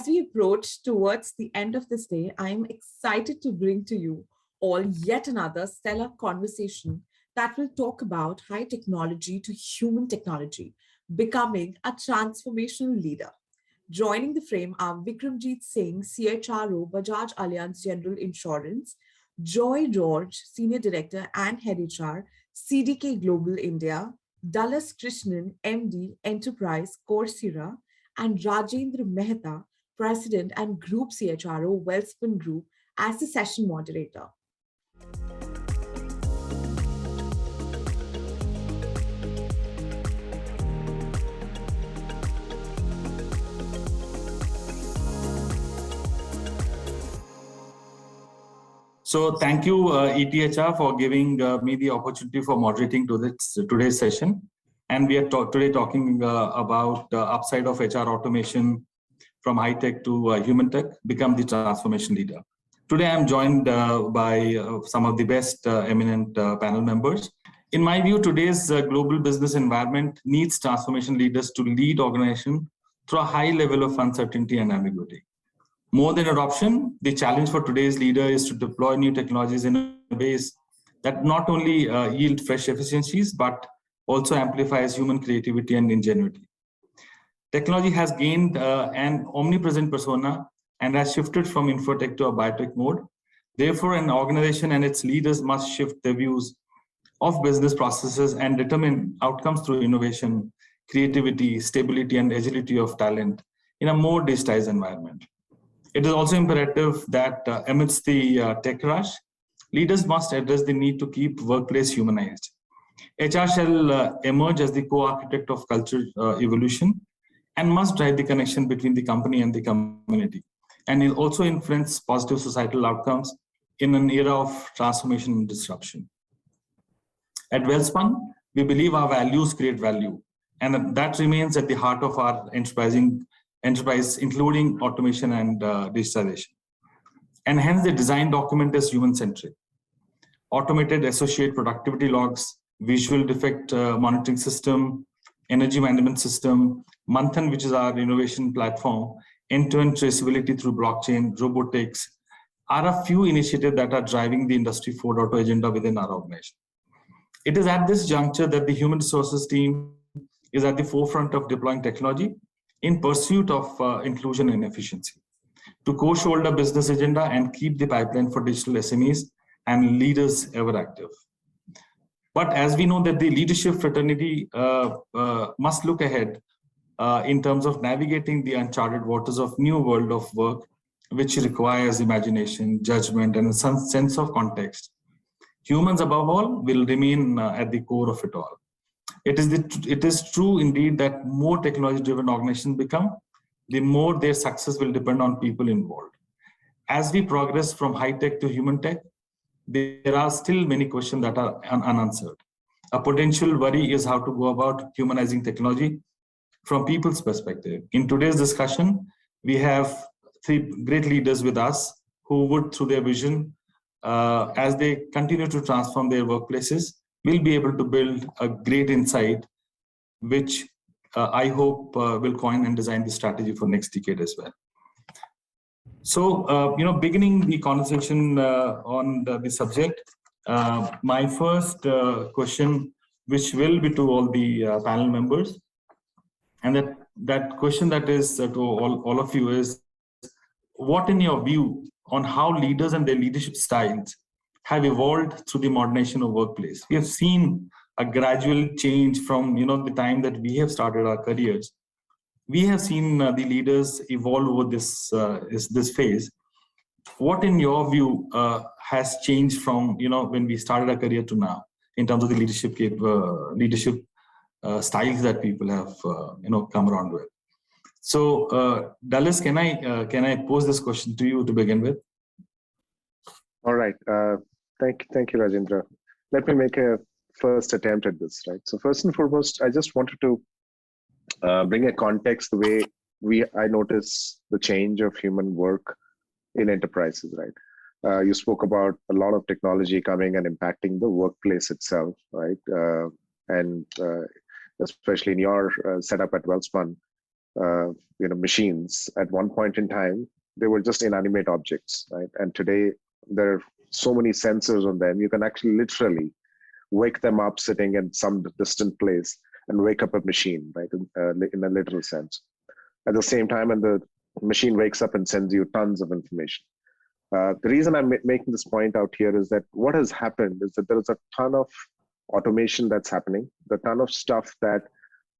As we approach towards the end of this day, I am excited to bring to you all yet another stellar conversation that will talk about high technology to human technology, becoming a transformational leader. Joining the frame are Vikramjeet Singh, CHRO, Bajaj Allianz General Insurance, Joy George, Senior Director and Head HR, CDK Global India, Dallas Krishnan, MD, Enterprise, Coursera, and Rajendra Mehta, President and Group CHRO, Welspun Group, as the session moderator. So thank you, ETHR, for giving me the opportunity for moderating to today's session. And we are today talking about the upside of HR automation from high tech to human tech, become the transformation leader. Today, I'm joined by some of the best eminent panel members. In my view, today's global business environment needs transformation leaders to lead organization through a high level of uncertainty and ambiguity. More than adoption, the challenge for today's leader is to deploy new technologies in ways that not only yield fresh efficiencies, but also amplifies human creativity and ingenuity. Technology has gained an omnipresent persona and has shifted from infotech to a biotech mode. Therefore, an organization and its leaders must shift their views of business processes and determine outcomes through innovation, creativity, stability, and agility of talent in a more digitized environment. It is also imperative that amidst the tech rush, leaders must address the need to keep workplace humanized. HR shall emerge as the co-architect of culture evolution and must drive the connection between the company and the community. And it also influence positive societal outcomes in an era of transformation and disruption. At Welspun, we believe our values create value, and that remains at the heart of our enterprise, including automation and digitalization. And hence the design document is human-centric. Automated associate productivity logs, visual defect monitoring system, energy management system, Manthan, which is our innovation platform, end-to-end traceability through blockchain, robotics, are a few initiatives that are driving the Industry 4.0 agenda within our organization. It is at this juncture that the human resources team is at the forefront of deploying technology in pursuit of inclusion and efficiency, to co-shoulder business agenda and keep the pipeline for digital SMEs and leaders ever active. But as we know that the leadership fraternity must look ahead in terms of navigating the uncharted waters of new world of work, which requires imagination, judgment, and some sense of context. Humans above all will remain at the core of it all. It is true indeed that more technology-driven organizations become, the more their success will depend on people involved. As we progress from high tech to human tech, there are still many questions that are unanswered. A potential worry is how to go about humanizing technology from people's perspective. In today's discussion, we have three great leaders with us who would, through their vision, as they continue to transform their workplaces, will be able to build a great insight, which I hope will coin and design the strategy for next decade as well. So, beginning the conversation on the subject, my first question, which will be to all the panel members, and that question that is to all of you is, what in your view on how leaders and their leadership styles have evolved through the modernization of workplace? We have seen a gradual change from the time that we have started our careers. We have seen the leaders evolve over this phase. What, in your view, has changed from when we started our career to now in terms of the leadership styles that people have come around with? So, Dallas, can I pose this question to you to begin with? All right. Thank you, Rajendra. Let me make a first attempt at this. Right. So first and foremost, I just wanted to bring a context the way I notice the change of human work in enterprises. Right. You spoke about a lot of technology coming and impacting the workplace itself. Right. And especially in your setup at Welspun, machines. At one point in time, they were just inanimate objects, right? And today there are so many sensors on them. You can actually literally wake them up sitting in some distant place and wake up a machine, right? In a literal sense. At the same time, and the machine wakes up and sends you tons of information. The reason I'm making this point out here is that what has happened is that there is a ton of automation that's happening, the ton of stuff that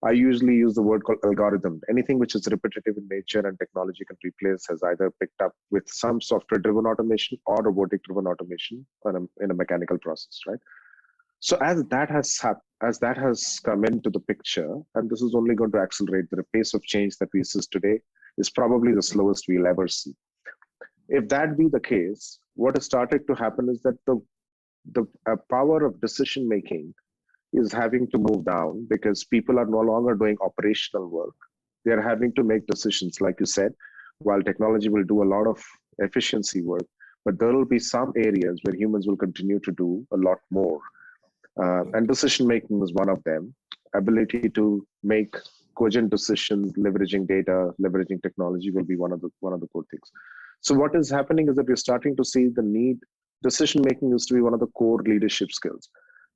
I usually use the word called algorithm. Anything which is repetitive in nature and technology can replace has either picked up with some software-driven automation or robotic-driven automation in a mechanical process, right? So as that has come into the picture, and this is only going to accelerate, the pace of change that we see today is probably the slowest we'll ever see. If that be the case, what has started to happen is that the power of decision making is having to move down because people are no longer doing operational work. They are having to make decisions, like you said, while technology will do a lot of efficiency work, but there will be some areas where humans will continue to do a lot more. And decision making is one of them. Ability to make cogent decisions, leveraging data, leveraging technology will be one of the core things. So what is happening is that we're starting to see the need. Decision making used to be one of the core leadership skills,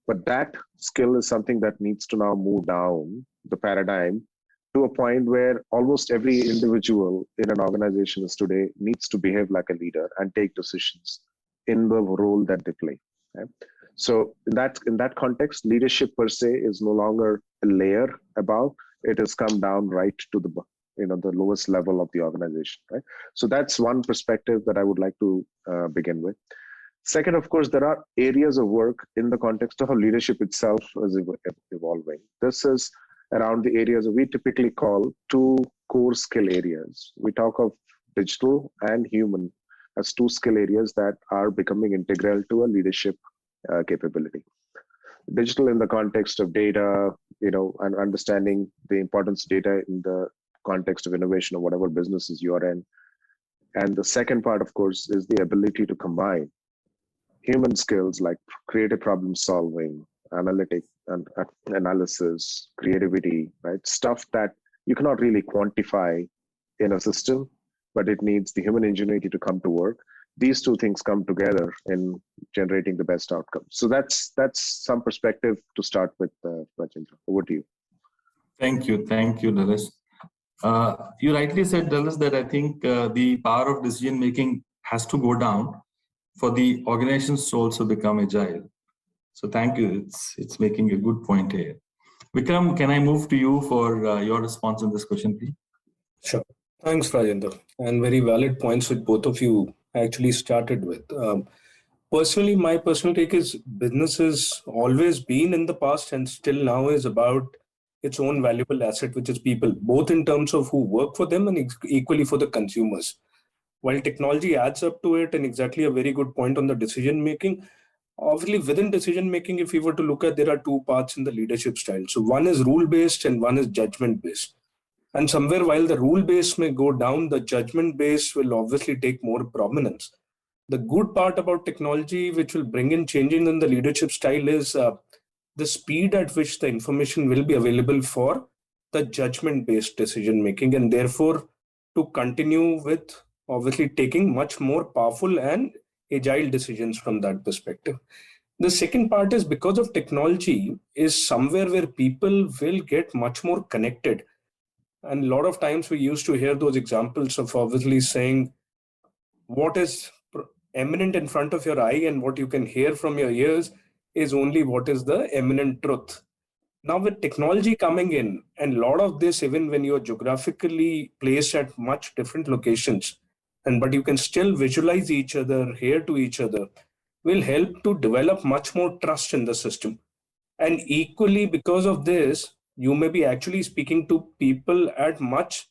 but that skill is something that needs to now move down the paradigm to a point where almost every individual in an organization today needs to behave like a leader and take decisions in the role that they play. Okay? So in that context, leadership per se is no longer a layer above. It has come down right to the lowest level of the organization, right? So that's one perspective that I would like to begin with. Second, of course, there are areas of work in the context of how leadership itself is evolving. This is around the areas that we typically call two core skill areas. We talk of digital and human as two skill areas that are becoming integral to a leadership capability. Digital in the context of data, and understanding the importance of data in the context of innovation or whatever businesses you are in. And the second part, of course, is the ability to combine human skills like creative problem solving, analysis, creativity, right? Stuff that you cannot really quantify in a system, but it needs the human ingenuity to come to work. These two things come together in generating the best outcomes. So that's some perspective to start with, Rajendra. Over to you. Thank you, Dallas. You rightly said, Dallas, that I think the power of decision making has to go down for the organizations to also become agile. So thank you. It's making a good point here. Vikram, can I move to you for your response on this question, please? Sure. Thanks, Rajendra. And very valid points which both of you actually started with. Personally, my personal take is business has always been in the past and still now is about its own valuable asset, which is people, both in terms of who work for them and equally for the consumers. While technology adds up to it, and exactly a very good point on the decision making, obviously within decision making, if we were to look at, there are two parts in the leadership style. So one is rule based and one is judgment based. And somewhere while the rule base may go down, the judgment base will obviously take more prominence. The good part about technology, which will bring in changing in the leadership style, is the speed at which the information will be available for the judgment based decision making, and therefore to continue with obviously taking much more powerful and agile decisions from that perspective. The second part is because of technology is somewhere where people will get much more connected. And a lot of times we used to hear those examples of obviously saying what is eminent in front of your eye and what you can hear from your ears is only what is the eminent truth. Now with technology coming in, and a lot of this, even when you're geographically placed at much different locations, but you can still visualize each other, hear to each other, will help to develop much more trust in the system. And equally, because of this, you may be actually speaking to people at much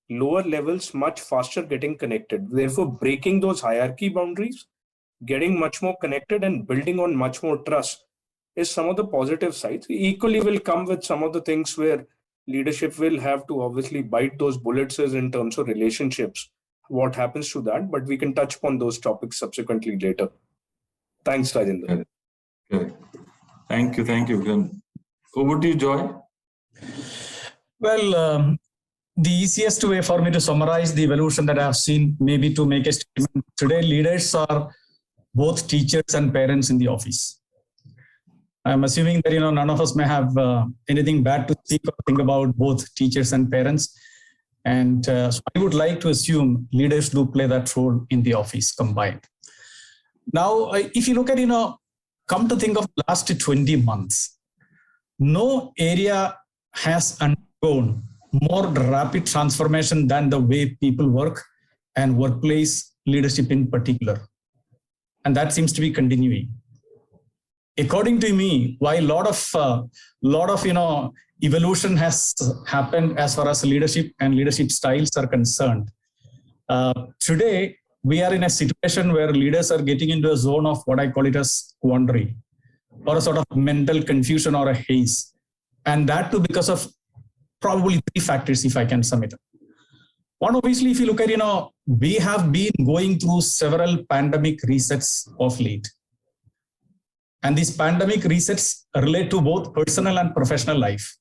lower levels, much faster getting connected. Therefore, breaking those hierarchy boundaries, getting much more connected and building on much more trust is some of the positive sides. Equally will come with some of the things where leadership will have to obviously bite those bullets in terms of relationships, what happens to that, but we can touch upon those topics subsequently later. Thanks, Rajendra. Good. Thank you, Vikram. Over to you, Joy. Well, the easiest way for me to summarize the evolution that I have seen, maybe to make a statement. Today, leaders are both teachers and parents in the office. I'm assuming that none of us may have anything bad to speak or think about both teachers and parents. And so I would like to assume leaders do play that role in the office combined. Now, if you look at, come to think of the last 20 months, no area has undergone more rapid transformation than the way people work and workplace leadership in particular. And that seems to be continuing. According to me, while a lot of evolution has happened as far as leadership and leadership styles are concerned, today we are in a situation where leaders are getting into a zone of what I call it as quandary, or a sort of mental confusion or a haze, and that too because of probably 3 factors, if I can sum it up. One, obviously, if you look at we have been going through several pandemic resets of late. And these pandemic resets relate to both personal and professional life.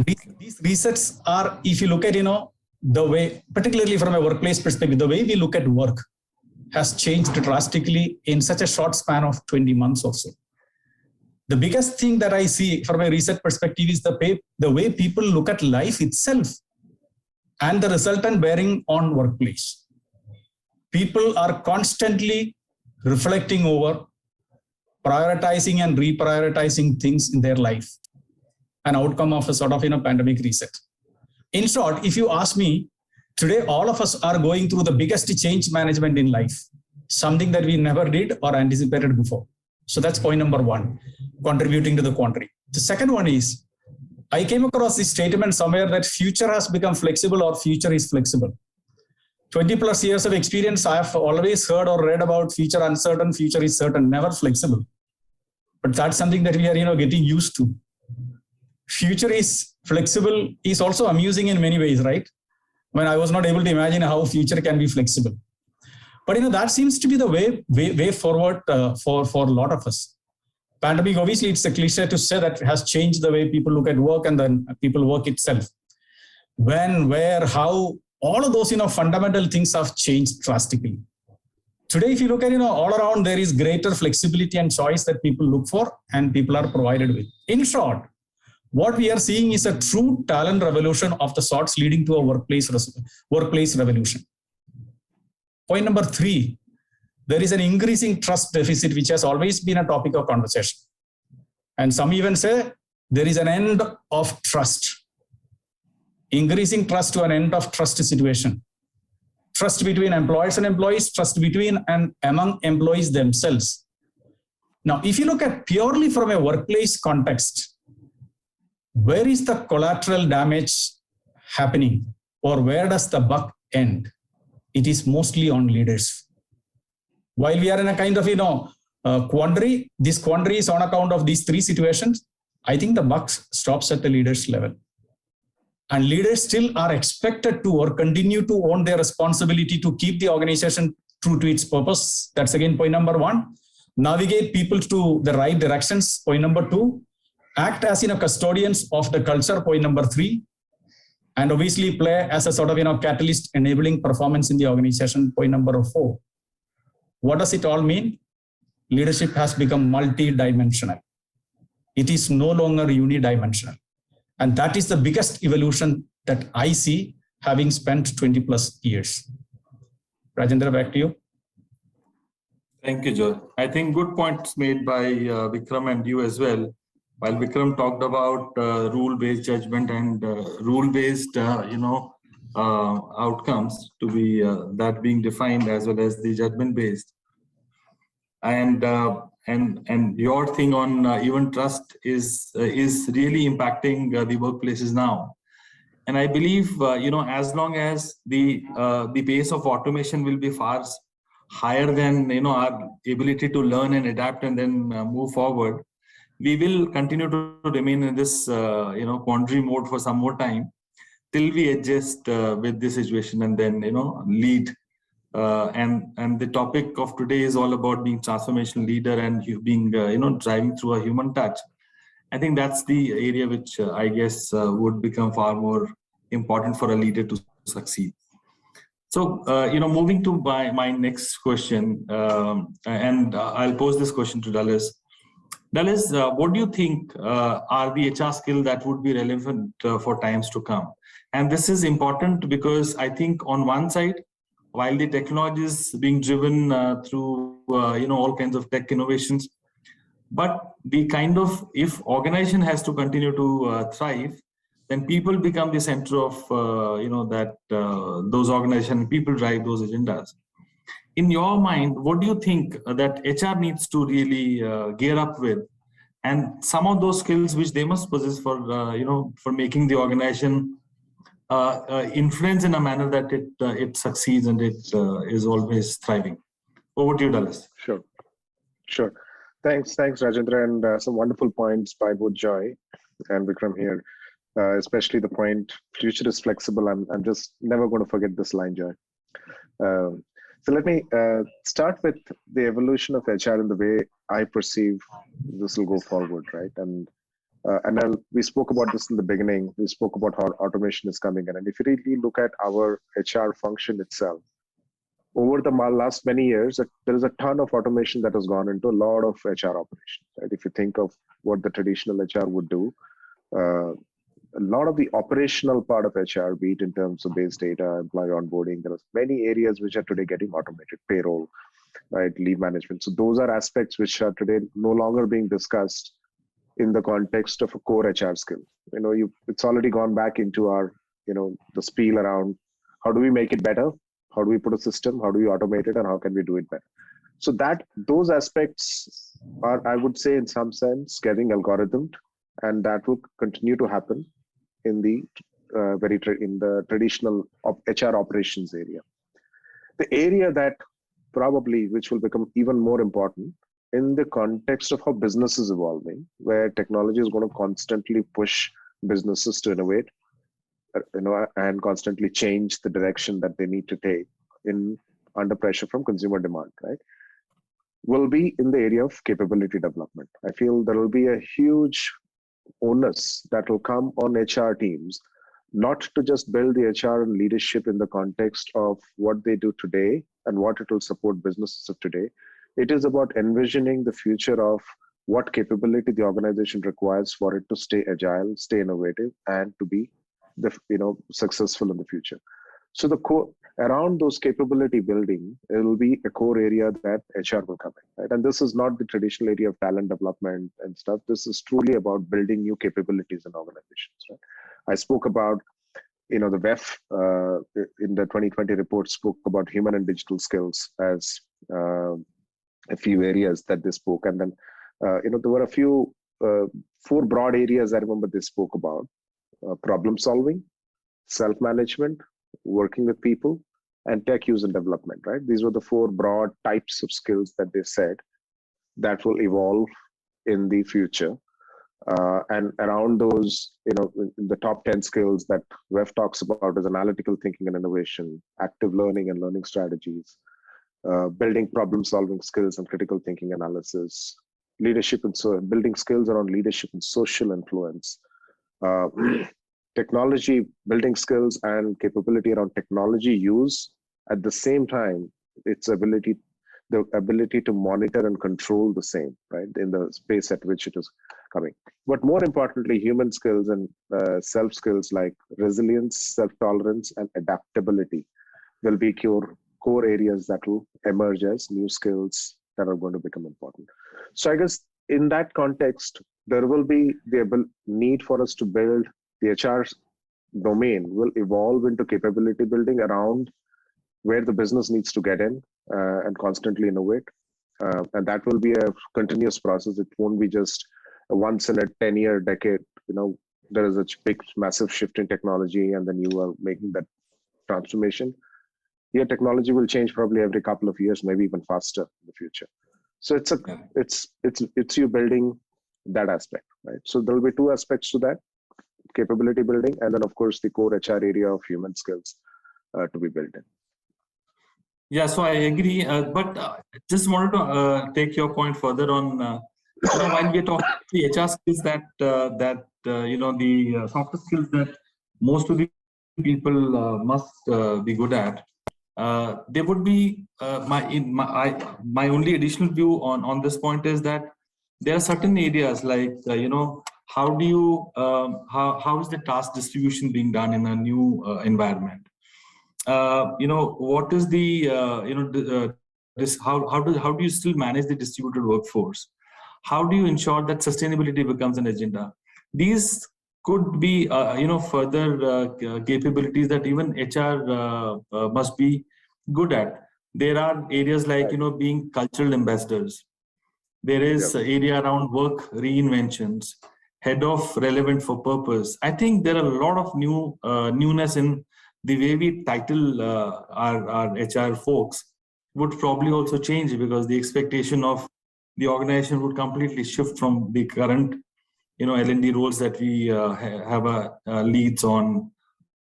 These resets are, if you look at, the way, particularly from a workplace perspective, the way we look at work has changed drastically in such a short span of 20 months or so. The biggest thing that I see from a reset perspective is the way people look at life itself and the resultant bearing on workplace. People are constantly reflecting over, prioritizing and reprioritizing things in their life, an outcome of a sort of pandemic reset. In short, if you ask me, today all of us are going through the biggest change management in life, something that we never did or anticipated before. So that's point number 1, contributing to the quandary. The second one is, I came across this statement somewhere that future has become flexible or future is flexible. 20 plus years of experience, I have always heard or read about future uncertain, future is certain, never flexible. But that's something that we are, getting used to. Future is flexible is also amusing in many ways, right? When I was not able to imagine how future can be flexible. But, that seems to be the way forward for a lot of us. Pandemic, obviously, it's a cliche to say that it has changed the way people look at work and then people work itself. When, where, how, all of those, fundamental things have changed drastically. Today, if you look at, all around, there is greater flexibility and choice that people look for and people are provided with. In short, what we are seeing is a true talent revolution of the sorts leading to a workplace revolution. Point number 3, there is an increasing trust deficit, which has always been a topic of conversation. And some even say there is an end of trust. Increasing trust to an end of trust situation. Trust between employers and employees, trust between and among employees themselves. Now, if you look at purely from a workplace context, where is the collateral damage happening, or where does the buck end? It is mostly on leaders. While we are in a kind of, quandary, this quandary is on account of these 3 situations. I think the buck stops at the leaders level. And leaders still are expected to or continue to own their responsibility to keep the organization true to its purpose. That's again point number 1. Navigate people to the right directions. Point number 2. Act as custodians of the culture. Point number 3. And obviously play as a sort of catalyst enabling performance in the organization. Point number 4. What does it all mean? Leadership has become multi-dimensional. It is no longer unidimensional. And that is the biggest evolution that I see, having spent 20 plus years. Rajendra, back to you. Thank you, Joe. I think good points made by Vikram and you as well. While Vikram talked about rule-based judgment and rule-based, outcomes to be that being defined as well as the judgment-based, and your thing on even trust is really impacting the workplaces now. And I believe as long as the pace of automation will be far higher than our ability to learn and adapt and then move forward, we will continue to remain in this quandary mode for some more time till we adjust with this situation and then lead. And the topic of today is all about being transformational leader and being driving through a human touch. I think that's the area which I guess would become far more important for a leader to succeed. So, moving to my next question, and I'll pose this question to Dallas. Dallas, what do you think are the HR skills that would be relevant for times to come? And this is important because I think on one side, while the technology is being driven through all kinds of tech innovations, but the kind of, if organization has to continue to thrive, then people become the center of those organizations. People drive those agendas. In your mind, what do you think that HR needs to really gear up with, and some of those skills which they must possess for for making the organization influence in a manner that it succeeds and it is always thriving? Over to you, Dallas. Sure. Thanks, Rajendra, and some wonderful points by both Joy and Vikram here. Especially the point, future is flexible. I'm just never going to forget this line, Joy. So let me start with the evolution of HR and the way I perceive this will go forward, right? And we spoke about this in the beginning. We spoke about how automation is coming in. And if you really look at our HR function itself, over the last many years, there is a ton of automation that has gone into a lot of HR operations, right? If you think of what the traditional HR would do, a lot of the operational part of HR, be it in terms of base data, employee onboarding, there are many areas which are today getting automated, payroll, right, leave management. So those are aspects which are today no longer being discussed in the context of a core HR skill. It's already gone back into our, the spiel around how do we make it better? How do we put a system? How do we automate it? And how can we do it better? So those aspects are, I would say, in some sense, getting algorithmed, and that will continue to happen in the traditional HR operations area. The area that probably, which will become even more important in the context of how business is evolving, where technology is going to constantly push businesses to innovate, and constantly change the direction that they need to take under pressure from consumer demand, right? Will be in the area of capability development. I feel there will be a huge onus that will come on HR teams, not to just build the HR and leadership in the context of what they do today and what it will support businesses of today. It is about envisioning the future of what capability the organization requires for it to stay agile, stay innovative, and to be successful in the future. So the core around those capability building, it will be a core area that HR will come in, right? And this is not the traditional area of talent development and stuff. This is truly about building new capabilities in organizations, right? I spoke about, the WEF in the 2020 report spoke about human and digital skills as a few areas that they spoke. And then, there were a few, 4 broad areas I remember they spoke about: problem solving, self-management, working with people, and tech use and development, right? These were the 4 broad types of skills that they said that will evolve in the future. And around those, in the top 10 skills that WEF talks about is analytical thinking and innovation, active learning and learning strategies, building problem solving skills and critical thinking analysis, leadership and building skills around leadership and social influence, technology, building skills and capability around technology use. At the same time, the ability to monitor and control the same, right, in the space at which it is coming. But more importantly, human skills and self skills like resilience, self-tolerance, and adaptability will be core areas that will emerge as new skills that are going to become important. So I guess in that context, there will be the need for us to build the HR domain will evolve into capability building around where the business needs to get in and constantly innovate. And that will be a continuous process. It won't be just a once in a 10-year decade. There is a big, massive shift in technology, and then you are making that transformation. Here, technology will change probably every couple of years, maybe even faster in the future. So it's you building that aspect, right? So there will be 2 aspects to that: capability building, and then of course the core HR area of human skills to be built in. Yeah, so I agree, but just wanted to take your point further on. While we're talking the HR skills the softer skills that most of the people must be good at. There would be my only additional view on this point is that there are certain areas like how do you how is the task distribution being done in a new environment? What is the this how do you still manage the distributed workforce? How do you ensure that sustainability becomes an agenda? These could be further capabilities that even HR must be good at. There are areas like being cultural ambassadors. There is area around work reinventions, head of relevant for purpose. I think there are a lot of newness in the way we title our HR folks would probably also change, because the expectation of the organization would completely shift from the current L&D roles that we have leads on,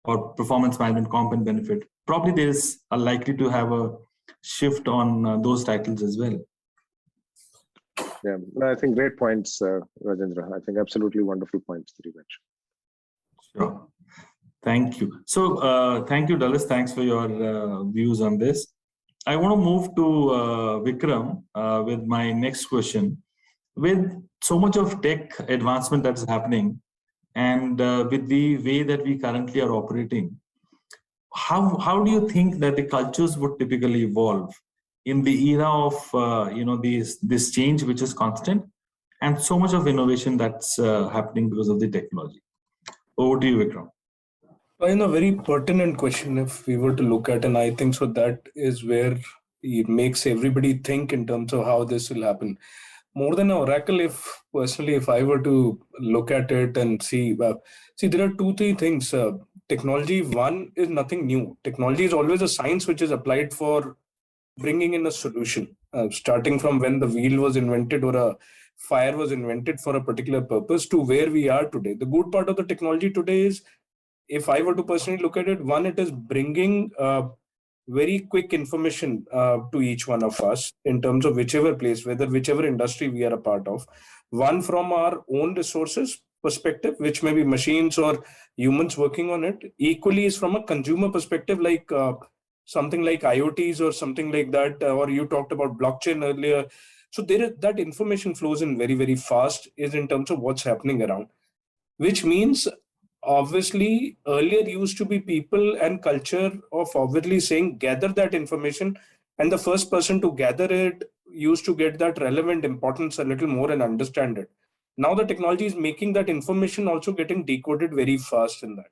or performance management, comp and benefit. Probably there's likely to have a shift on those titles as well. Yeah, I think great points, Rajendra. I think absolutely wonderful points that you mentioned. Sure. Thank you. So thank you, Dallas. Thanks for your views on this. I want to move to Vikram with my next question. With so much of tech advancement that is happening, and with the way that we currently are operating, how do you think that the cultures would typically evolve in the era of this change, which is constant, and so much of innovation that's happening because of the technology? Over to you, Vikram. A very pertinent question if we were to look at, and I think so that is where it makes everybody think in terms of how this will happen. More than an oracle, if I were to look at it and see there are 2-3 things. Technology, one, is nothing new. Technology is always a science which is applied for bringing in a solution, starting from when the wheel was invented or a fire was invented for a particular purpose to where we are today. The good part of the technology today is, if I were to personally look at it, one, it is bringing very quick information to each one of us in terms of whichever place, whichever industry we are a part of. One, from our own resources perspective, which may be machines or humans working on it. Equally is from a consumer perspective, like something like IoTs or something like that, or you talked about blockchain earlier. So there is that information flows in very, very fast is in terms of what's happening around, which means obviously earlier used to be people and culture of obviously saying gather that information, and the first person to gather it used to get that relevant importance a little more and understand it. Now the technology is making that information also getting decoded very fast in that,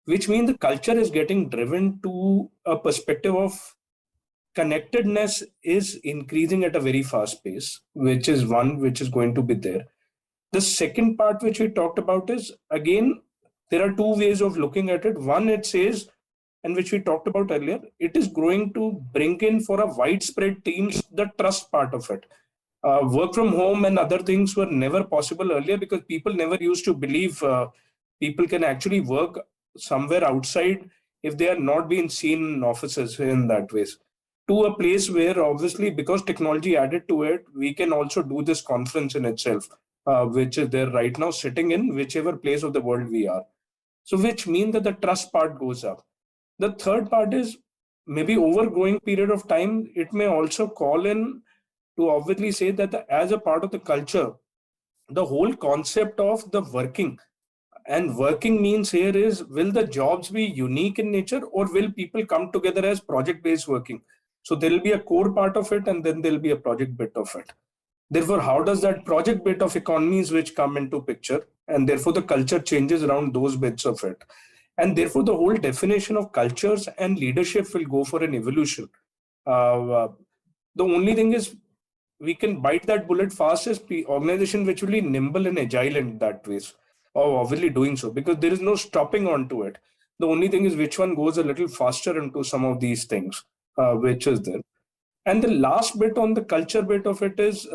which means the culture is getting driven to a perspective of connectedness is increasing at a very fast pace, which is one which is going to be there. The second part which we talked about is, again, there are 2 ways of looking at it. One, it says, and which we talked about earlier, it is growing to bring in for a widespread teams the trust part of it. Work from home and other things were never possible earlier because people never used to believe people can actually work somewhere outside if they are not being seen in offices in that ways. To a place where obviously because technology added to it, we can also do this conference in itself, which is there right now sitting in whichever place of the world we are. So which means that the trust part goes up. The third part is maybe over growing period of time, it may also call in to obviously say that as a part of the culture, the whole concept of the working, and working means here is, will the jobs be unique in nature or will people come together as project-based working? So there will be a core part of it and then there will be a project bit of it. Therefore, how does that project bit of economies which come into picture? And therefore, the culture changes around those bits of it. And therefore, the whole definition of cultures and leadership will go for an evolution. The only thing is, we can bite that bullet fast as organization which will be nimble and agile in that ways, or obviously doing so, because there is no stopping onto it. The only thing is which one goes a little faster into some of these things, which is there. And the last bit on the culture bit of it is,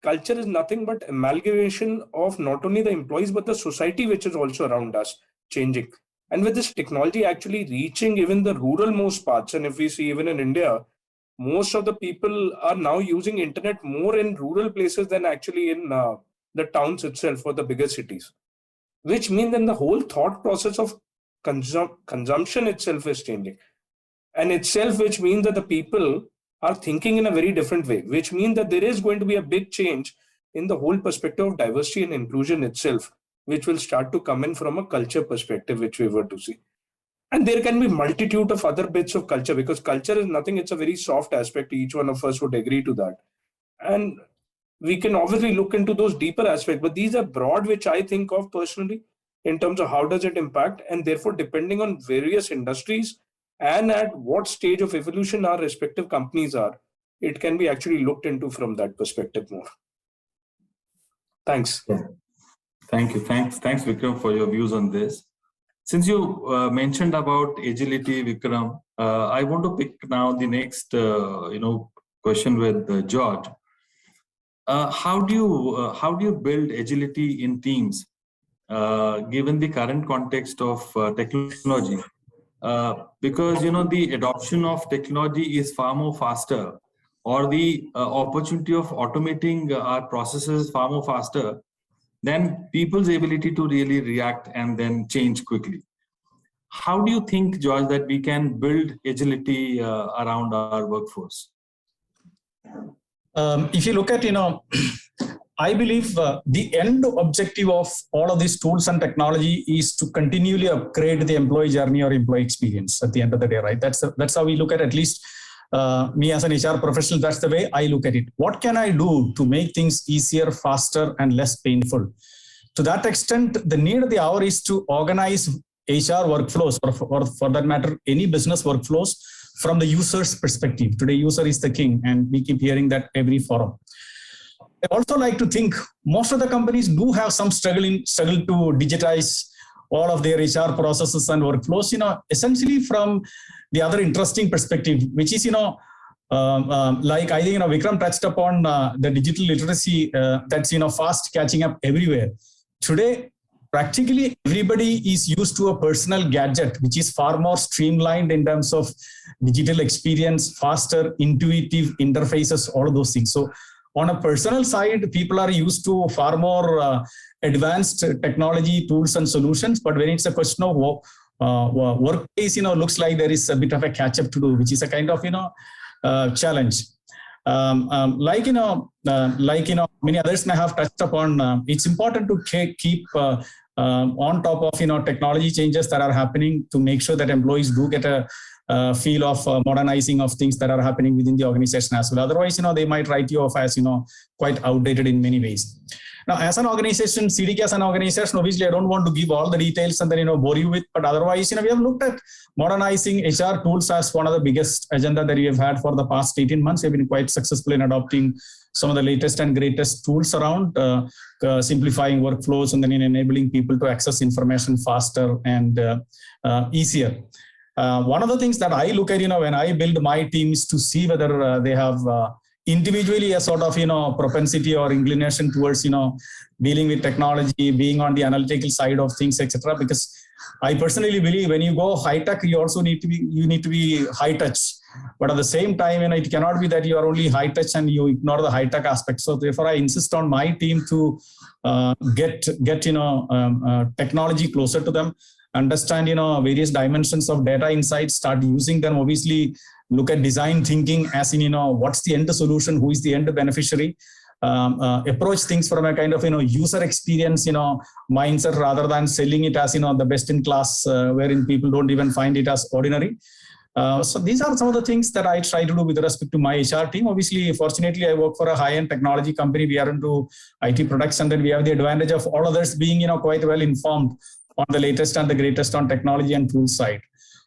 culture is nothing but amalgamation of not only the employees, but the society which is also around us changing. And with this technology actually reaching even the rural most parts, and if we see even in India, most of the people are now using internet more in rural places than actually in the towns itself or the bigger cities, which means then the whole thought process of consumption itself is changing. And itself, which means that the people are thinking in a very different way, which means that there is going to be a big change in the whole perspective of diversity and inclusion itself, which will start to come in from a culture perspective, which we were to see. And there can be multitude of other bits of culture, because culture is nothing, it's a very soft aspect. Each one of us would agree to that. And we can obviously look into those deeper aspects, but these are broad, which I think of personally in terms of how does it impact, and therefore depending on various industries and at what stage of evolution our respective companies are, it can be actually looked into from that perspective more. Thanks. Thank you. Thanks, Vikram, for your views on this. Since you mentioned about agility, Vikram, I want to pick now the next question with George. How do you build agility in teams, given the current context of technology? Because the adoption of technology is far more faster, or the opportunity of automating our processes far more faster than people's ability to really react and then change quickly. How do you think, George, that we can build agility around our workforce? If you look at, I believe the end objective of all of these tools and technology is to continually upgrade the employee journey or employee experience at the end of the day, right? That's how we look at least me as an HR professional. That's the way I look at it. What can I do to make things easier, faster, and less painful? To that extent, the need of the hour is to organize HR workflows, or for that matter, any business workflows from the user's perspective. Today, user is the king, and we keep hearing that every forum. I also like to think most of the companies do have some struggle to digitize all of their HR processes and workflows, essentially from the other interesting perspective, which is, like I think, Vikram touched upon the digital literacy that's, fast catching up everywhere. Today, practically everybody is used to a personal gadget, which is far more streamlined in terms of digital experience, faster, intuitive interfaces, all of those things. So on a personal side, people are used to far more advanced technology tools and solutions. But when it's a question of workplace, looks like there is a bit of a catch up to do, which is a kind of, challenge. Many others may have touched upon, it's important to keep on top of, technology changes that are happening, to make sure that employees do get a feel of modernizing of things that are happening within the organization as well. Otherwise, they might write you off as, quite outdated in many ways. Now, as an organization, CDK as an organization, obviously, I don't want to give all the details and then, bore you with, but otherwise, we have looked at modernizing HR tools as one of the biggest agenda that we have had for the past 18 months. We've been quite successful in adopting some of the latest and greatest tools around simplifying workflows and then enabling people to access information faster and easier. One of the things that I look at, when I build my teams, to see whether they have individually a sort of, propensity or inclination towards, dealing with technology, being on the analytical side of things, etc. Because I personally believe when you go high tech, you also need to be high touch. But at the same time, it cannot be that you are only high touch and you ignore the high tech aspect. So therefore, I insist on my team to get technology closer to them, understand various dimensions of data insights, start using them. Obviously, look at design thinking as in what's the end solution, who is the end beneficiary. Approach things from a kind of user experience mindset, rather than selling it as the best in class, wherein people don't even find it as ordinary. So these are some of the things that I try to do with respect to my HR team. Obviously, fortunately, I work for a high-end technology company. We are into IT products, and then we have the advantage of all others being quite well informed on the latest and the greatest on technology and tool side.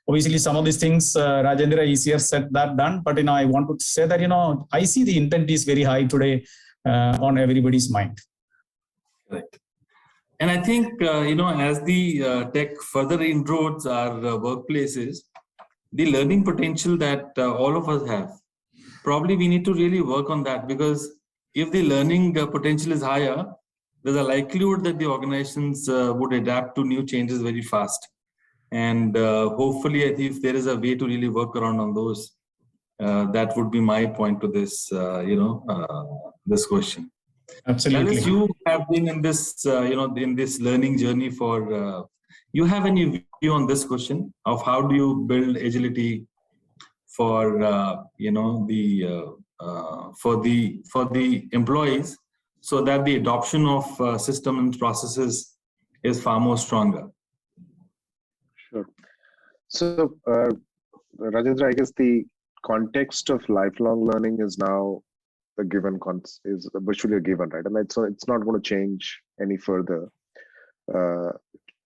Obviously, some of these things, Rajendra easier said that done, but I want to say that I see the intent is very high today on everybody's mind. Right. And I think as the tech further inroads our workplaces, the learning potential that all of us have, probably we need to really work on that, because if the learning potential is higher, there's a likelihood that the organizations would adapt to new changes very fast. And hopefully, I think if there is a way to really work around on those, that would be my point to this, this question. Absolutely. Alice, you have been in this, in this learning journey for You have any view on this question of how do you build agility for for the employees, so that the adoption of system and processes is far more stronger? Sure. So, Rajendra, I guess the context of lifelong learning is now a given, is virtually a given, right? And it's not going to change any further.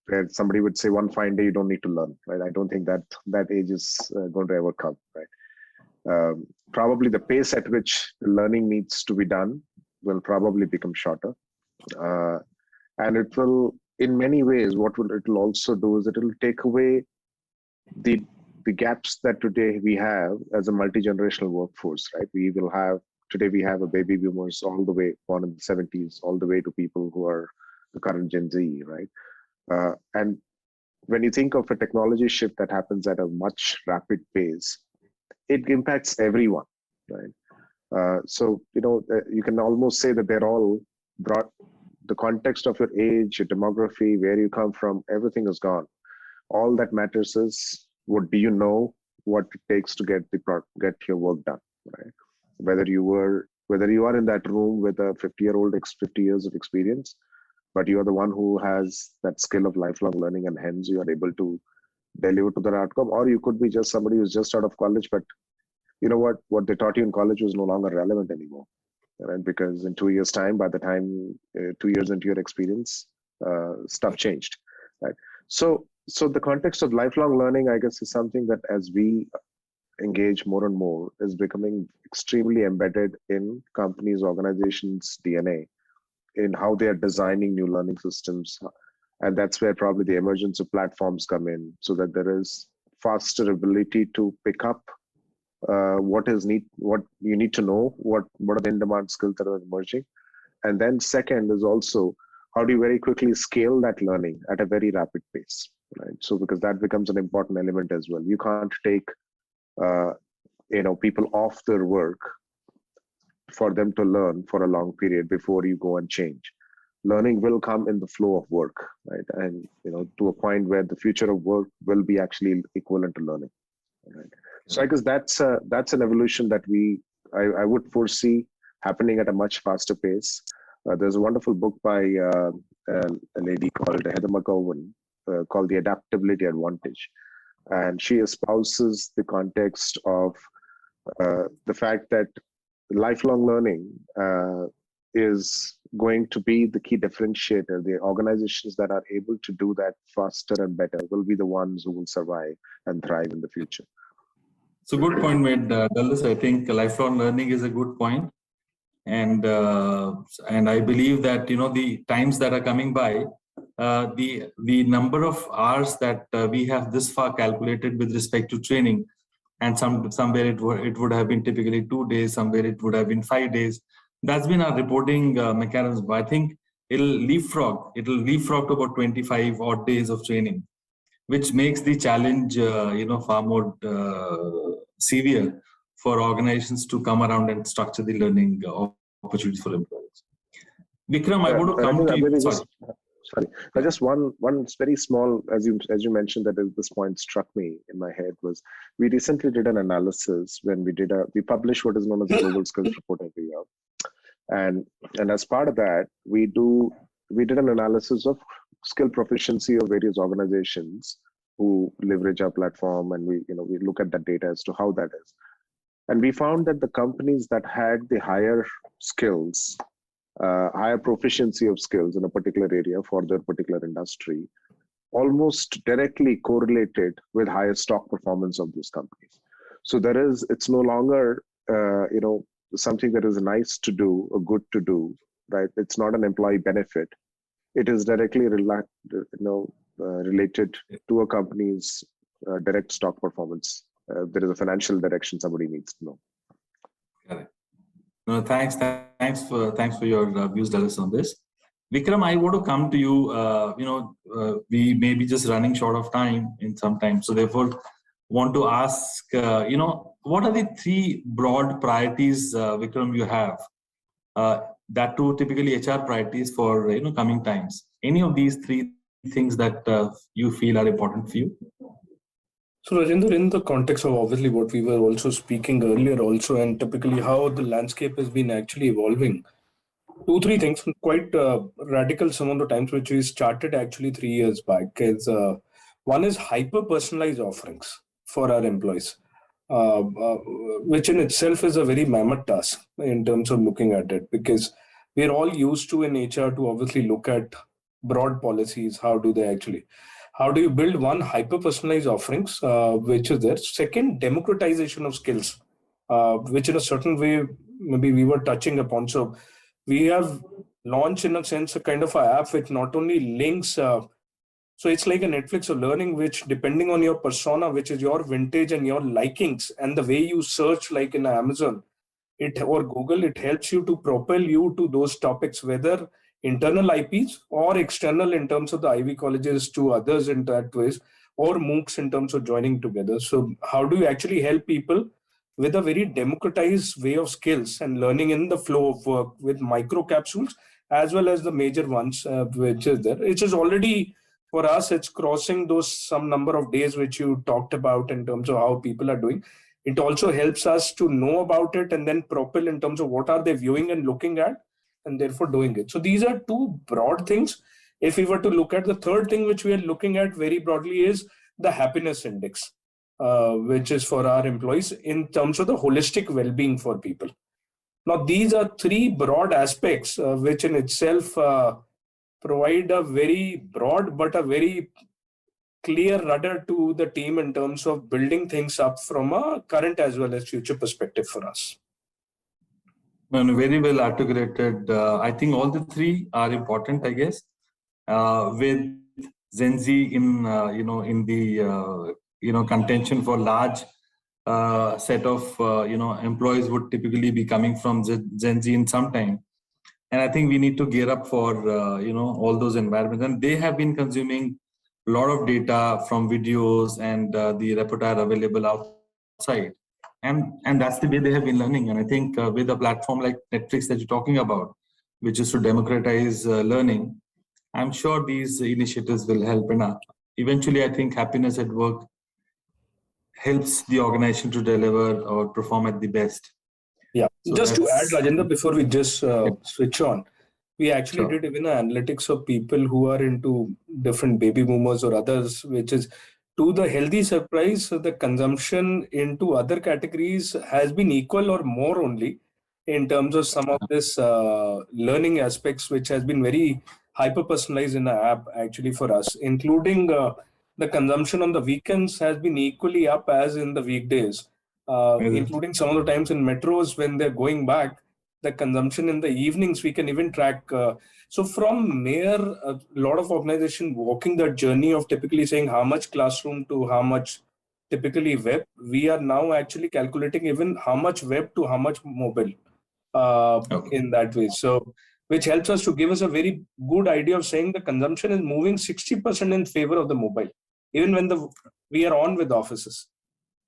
Where somebody would say one fine day you don't need to learn, right? I don't think that age is going to ever come, right? Probably the pace at which learning needs to be done will probably become shorter, and it will, in many ways, it will also do is it will take away the gaps that today we have as a multi-generational workforce, right? Today we have a baby boomers all the way born in the 70s, all the way to people who are the current Gen Z, right? And when you think of a technology shift that happens at a much rapid pace, it impacts everyone, right? So, you can almost say that they're all brought, the context of your age, your demography, where you come from, everything is gone. All that matters is, what do you know, what it takes to get your work done, right? Whether you are in that room with a 50 years of experience, but you are the one who has that skill of lifelong learning, and hence you are able to deliver to that outcome. Or you could be just somebody who's just out of college, but you know what they taught you in college was no longer relevant anymore, right? Because in 2 years' time, by the time 2 years into your experience, stuff changed, right? So the context of lifelong learning, I guess, is something that as we engage more and more is becoming extremely embedded in companies, organizations' DNA, in how they are designing new learning systems. And that's where probably the emergence of platforms come in, so that there is faster ability to pick up what you need to know, what are the in-demand skills that are emerging. And then second is also, how do you very quickly scale that learning at a very rapid pace, right? So because that becomes an important element as well. You can't take people off their work for them to learn for a long period before you go and change. Learning will come in the flow of work, right? And to a point where the future of work will be actually equivalent to learning, right? So I guess that's an evolution that I would foresee happening at a much faster pace. There's a wonderful book by a lady called Heather McGowan called The Adaptability Advantage, and she espouses the context of the fact that lifelong learning is going to be the key differentiator. The organizations that are able to do that faster and better will be the ones who will survive and thrive in the future. So good point made, Dallas. I think lifelong learning is a good point. And I believe that, the times that are coming by, the number of hours that we have this far calculated with respect to training, and somewhere it would have been typically 2 days, somewhere it would have been 5 days. That's been our reporting mechanism. I think it'll leapfrog to about 25 odd days of training, which makes the challenge, far more severe for organizations to come around and structure the learning opportunities for employees. Vikram, I want to come to you. Sorry, just one very small, as you mentioned, that at this point struck me in my head was, we recently did an analysis when we published what is known as the Global Skills Report every year, and as part of that, we did an analysis of skill proficiency of various organizations who leverage our platform, and we look at that data as to how that is, and we found that the companies that had the higher skills, higher proficiency of skills in a particular area for their particular industry, almost directly correlated with higher stock performance of those companies. So it's no longer something that is nice to do or good to do, right? It's not an employee benefit. It is directly related to a company's direct stock performance. There is a financial direction somebody needs to know. Got it. No, thanks for your views, Dallas, on this. Vikram, I want to come to you. We may be just running short of time in some time, so therefore want to ask, what are the 3 broad priorities, Vikram, you have? That too, typically HR priorities for coming times. Any of these 3 things that you feel are important for you? So Rajendra, in the context of obviously what we were also speaking earlier also, and typically how the landscape has been actually evolving, 2-3 things, quite radical some of the times, which we started actually 3 years back, is one is hyper-personalized offerings for our employees, which in itself is a very mammoth task in terms of looking at it, because we're all used to in HR to obviously look at broad policies. How do you build one hyper-personalized offerings, which is there. Second, democratization of skills, which in a certain way, maybe we were touching upon. So we have launched in a sense a kind of an app which not only links, so it's like a Netflix of learning, which depending on your persona, which is your vintage and your likings and the way you search, like in Amazon or Google, it helps you to propel you to those topics, whether internal IPs or external in terms of the Ivy colleges to others in that ways, or MOOCs in terms of joining together. So how do you actually help people with a very democratized way of skills and learning in the flow of work with micro capsules, as well as the major ones, which is there. It is already, for us, it's crossing those some number of days which you talked about in terms of how people are doing. It also helps us to know about it and then propel in terms of what are they viewing and looking at, and therefore doing it. So these are two broad things. If we were to look at the third thing which we are looking at very broadly is the happiness index, which is for our employees in terms of the holistic well-being for people. Now, these are three broad aspects which in itself provide a very broad but a very clear rudder to the team in terms of building things up from a current as well as future perspective for us. Very well articulated. I think all the three are important, I guess. With Gen Z in in the contention for large set of employees would typically be coming from Gen Z in some time, and I think we need to gear up for all those environments. And they have been consuming a lot of data from videos and the repertoire available outside. And that's the way they have been learning. And I think with a platform like Netflix that you're talking about, which is to democratize learning, I'm sure these initiatives will help. And eventually, I think happiness at work helps the organization to deliver or perform at the best. Yeah. So just to add, Rajendra, before we just switch on, we actually did even analytics of people who are into different baby boomers or others, which is to the healthy surprise, the consumption into other categories has been equal or more only in terms of some of this learning aspects, which has been very hyper-personalized in the app actually for us, including the consumption on the weekends has been equally up as in the weekdays, including some of the times in metros when they're going back, the consumption in the evenings, we can even track. So from mere, a lot of organization walking that journey of typically saying how much classroom to how much typically web, we are now actually calculating even how much web to how much mobile in that way. So which helps us to give us a very good idea of saying the consumption is moving 60% in favor of the mobile, even when we are on with offices,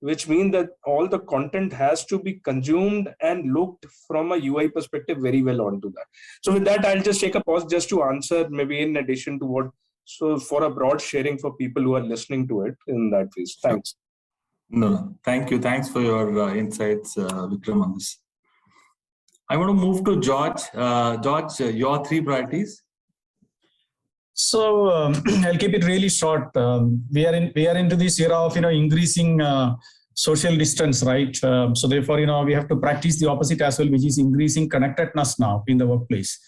which means that all the content has to be consumed and looked from a UI perspective very well onto that. So with that, I'll just take a pause just to answer maybe in addition to what, so for a broad sharing for people who are listening to it in that way. Thanks. No, thank you. Thanks for your insights, Vikram, on this. I want to move to George. George, your three priorities. So I'll keep it really short. We are into this era of increasing social distance, right? So therefore we have to practice the opposite as well, which is increasing connectedness now in the workplace.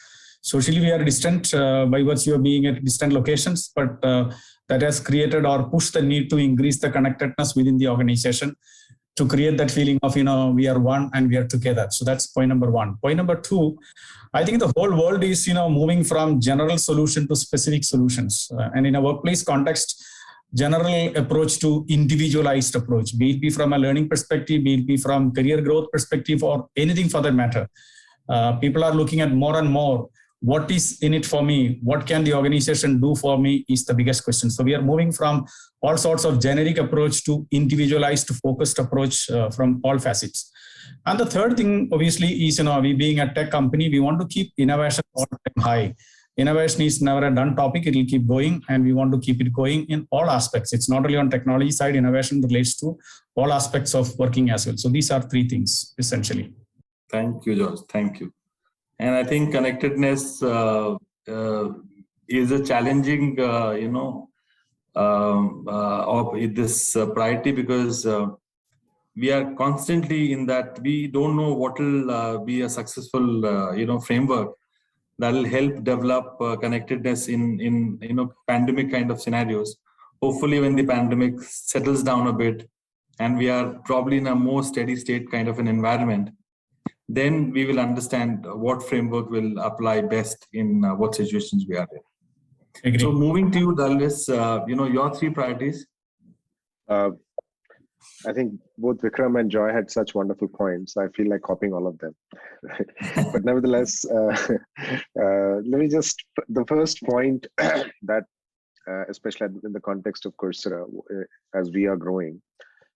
Socially, we are distant by virtue of being at distant locations, but that has created or pushed the need to increase the connectedness within the organization to create that feeling of we are one and we are together. So that's point number one. Point number two, I think the whole world is moving from general solution to specific solutions, and in a workplace context, general approach to individualized approach, be it be from a learning perspective, be it be from career growth perspective, or anything for that matter. People are looking at more and more. What is in it for me? What can the organization do for me is the biggest question. So we are moving from all sorts of generic approach to individualized, focused approach from all facets. And the third thing, obviously, is we being a tech company, we want to keep innovation all time high. innovation is never a done topic. It will keep going, and we want to keep it going in all aspects. It's not only on technology side. Innovation relates to all aspects of working as well. So these are three things essentially. Thank you, George. Thank you. And I think connectedness is a challenging, of this priority, because we are constantly in that we don't know what will be a successful, framework that will help develop connectedness in pandemic kind of scenarios. Hopefully, when the pandemic settles down a bit and we are probably in a more steady state kind of an environment, then we will understand what framework will apply best in what situations we are in. Agree. So moving to you, Dallas, your three priorities. I think both Vikram and Joy had such wonderful points. I feel like copying all of them. But nevertheless, let me just, the first point that, especially in the context of Coursera, as we are growing,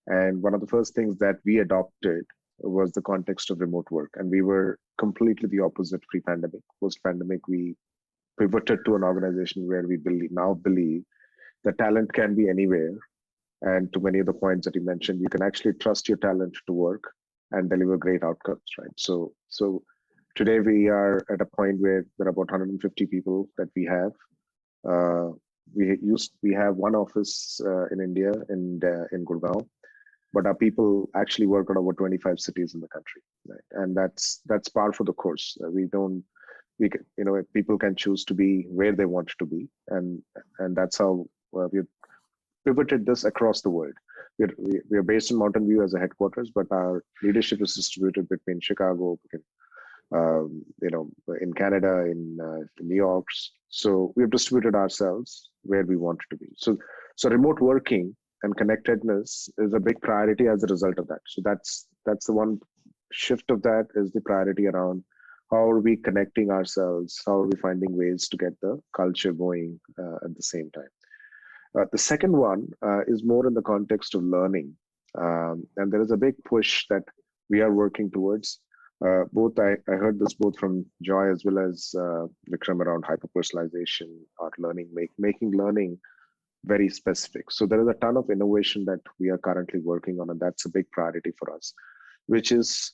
and one of the first things that we adopted was the context of remote work. And we were completely the opposite pre-pandemic. Post-pandemic, we pivoted to an organization where we now believe that talent can be anywhere. And to many of the points that you mentioned, you can actually trust your talent to work and deliver great outcomes, right? So today we are at a point where there are about 150 people that we have. We have one office in India, in Gurgaon, but our people actually work out over 25 cities in the country, right? And that's par for the course. People can choose to be where they want to be, and that's how we've pivoted this across the world. We are based in Mountain View as a headquarters, but our leadership is distributed between Chicago, in Canada, in New York. So we've distributed ourselves where we want to be. So remote working and connectedness is a big priority as a result of that. So that's the one shift of that is the priority around how are we connecting ourselves, how are we finding ways to get the culture going at the same time. The second one is more in the context of learning. And there is a big push that we are working towards. I heard this both from Joy as well as Vikram around hyper-personalization or learning, making learning very specific. So there is a ton of innovation that we are currently working on, and that's a big priority for us, which is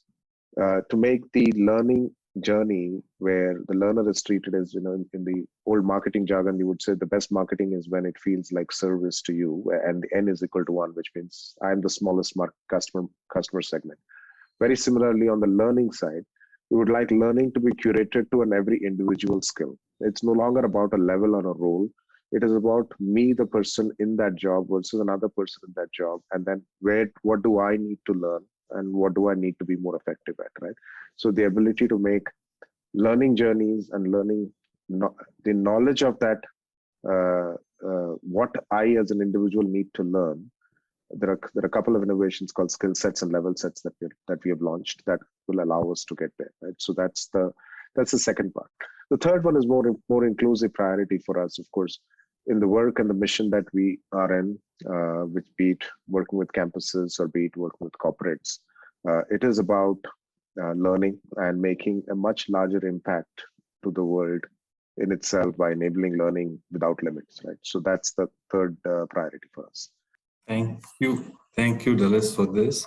to make the learning journey where the learner is treated as, in the old marketing jargon, you would say the best marketing is when it feels like service to you, and the N is equal to 1, which means I'm the smallest customer segment. Very similarly, on the learning side, we would like learning to be curated to an every individual skill. It's no longer about a level or a role. It is about me, the person in that job versus another person in that job. And then what do I need to learn and what do I need to be more effective at, right? So the ability to make learning journeys and learning, the knowledge of that, what I as an individual need to learn. There are a couple of innovations called skill sets and level sets that we have launched that will allow us to get there, right? So that's the second part. The third one is more inclusive priority for us, of course, in the work and the mission that we are in, which be it working with campuses or be it working with corporates. It is about learning and making a much larger impact to the world in itself by enabling learning without limits, right? So that's the third priority for us. Thank you, Dallas, for this.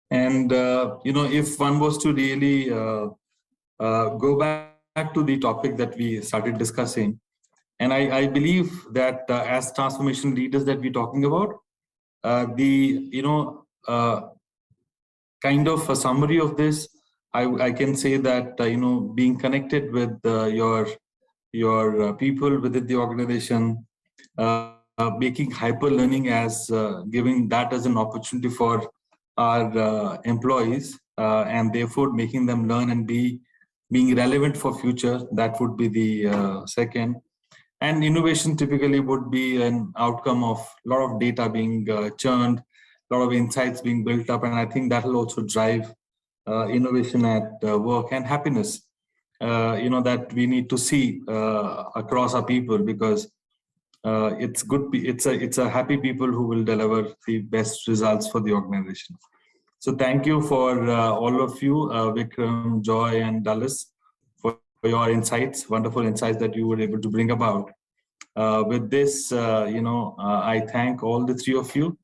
And if one was to really go back to the topic that we started discussing, and I believe that as transformation leaders that we're talking about, kind of a summary of this, I can say that being connected with your people within the organization, making hyper learning as giving that as an opportunity for our employees, and therefore making them learn and being relevant for future. That would be the second. And innovation typically would be an outcome of a lot of data being churned, a lot of insights being built up, and I think that will also drive innovation at work and happiness. That we need to see across our people, because it's good. It's a happy people who will deliver the best results for the organization. So thank you for all of you, Vikram, Joy, and Dallas, for your insights, wonderful insights that you were able to bring about. With this, I thank all the three of you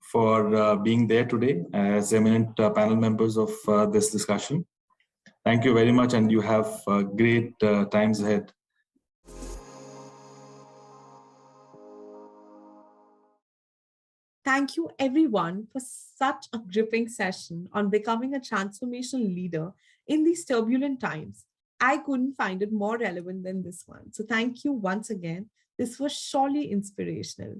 for being there today as eminent panel members of this discussion. Thank you very much, and you have great times ahead. Thank you, everyone, for such a gripping session on becoming a transformational leader in these turbulent times. I couldn't find it more relevant than this one. So thank you once again. This was surely inspirational.